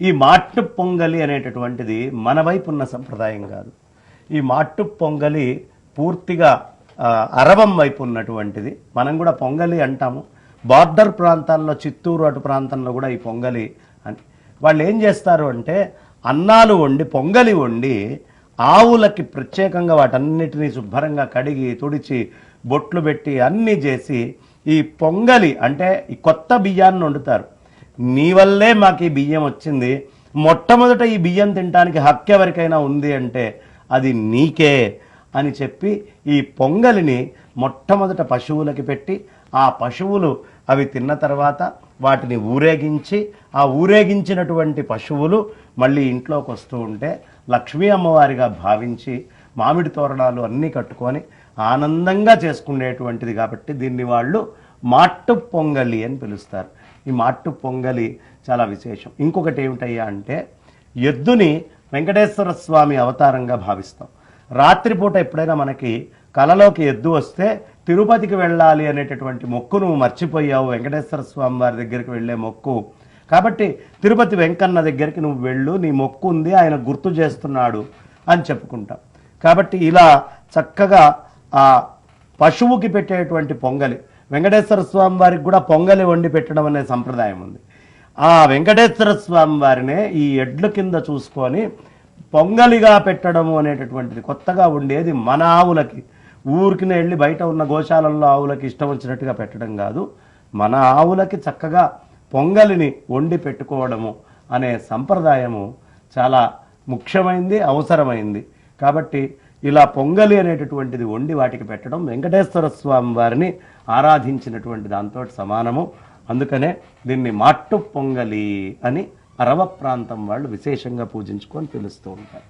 ఈ మాట్టు పొంగలి అనేటటువంటిది మన వైపు ఉన్న సంప్రదాయం కాదు. ఈ మాట్టు పొంగలి పూర్తిగా అరవం వైపు ఉన్నటువంటిది. మనం కూడా పొంగలి అంటాము. బార్డర్ ప్రాంతాల్లో, చిత్తూరు అటు ప్రాంతంలో కూడా ఈ పొంగలి అని వాళ్ళు ఏం చేస్తారు అంటే అన్నాలు వండి, పొంగలి వండి ఆవులకి ప్రత్యేకంగా వాటన్నిటినీ శుభ్రంగా కడిగి తుడిచి బొట్లు పెట్టి అన్నీ చేసి ఈ పొంగలి అంటే ఈ కొత్త బియ్యాన్ని వండుతారు. నీ వల్లే మాకు ఈ బియ్యం వచ్చింది, మొట్టమొదట ఈ బియ్యం తినడానికి హక్కు ఎవరికైనా ఉంది అంటే అది నీకే అని చెప్పి ఈ పొంగలిని మొట్టమొదట పశువులకి పెట్టి ఆ పశువులు అవి తిన్న తర్వాత వాటిని ఊరేగించి ఆ ఊరేగించినటువంటి పశువులు మళ్ళీ ఇంట్లోకి వస్తూ ఉంటే లక్ష్మీ అమ్మవారిగా భావించి మామిడి తోరణాలు అన్నీ కట్టుకొని ఆనందంగా చేసుకునేటువంటిది కాబట్టి దీన్ని వాళ్ళు మాట్టు పొంగలి అని పిలుస్తారు. ఈ మాట్టు పొంగలి చాలా విశేషం. ఇంకొకటి ఏమిటయ్యా అంటే ఎద్దుని వెంకటేశ్వర స్వామి అవతారంగా భావిస్తాం. రాత్రిపూట ఎప్పుడైనా మనకి కలలోకి ఎద్దు వస్తే తిరుపతికి వెళ్ళాలి అనేటటువంటి మొక్కు నువ్వు మర్చిపోయావు, వెంకటేశ్వర స్వామి వారి దగ్గరికి వెళ్ళే మొక్కు, కాబట్టి తిరుపతి వెంకన్న దగ్గరికి నువ్వు వెళ్ళు, నీ మొక్కు ఉంది, ఆయన గుర్తు చేస్తున్నాడు అని చెప్పుకుంటాం. కాబట్టి ఇలా చక్కగా ఆ పశువుకి పెట్టేటువంటి పొంగలి, వెంకటేశ్వర స్వామి వారికి కూడా పొంగలి వండి పెట్టడం అనే సంప్రదాయం ఉంది. ఆ వెంకటేశ్వర స్వామి వారినే ఈ ఎడ్ల కింద చూసుకొని పొంగలిగా పెట్టడము అనేటటువంటిది కొత్తగా ఉండేది. మన ఆవులకి ఊరికినే వెళ్ళి బయట ఉన్న గోశాలల్లో ఆవులకి ఇష్టం వచ్చినట్టుగా పెట్టడం కాదు, మన ఆవులకి చక్కగా పొంగలిని వండి పెట్టుకోవడము అనే సంప్రదాయము చాలా ముఖ్యమైంది, అవసరమైంది. కాబట్టి ఇలా పొంగలి అనేటటువంటిది వండి వాటికి పెట్టడం వెంకటేశ్వర స్వామి వారిని ఆరాధించినటువంటి దాంతో సమానము. అందుకనే దీన్ని మాట్టు పొంగలి అని అరవ ప్రాంతం వాళ్ళు విశేషంగా పూజించుకొని పిలుస్తూ ఉంటారు.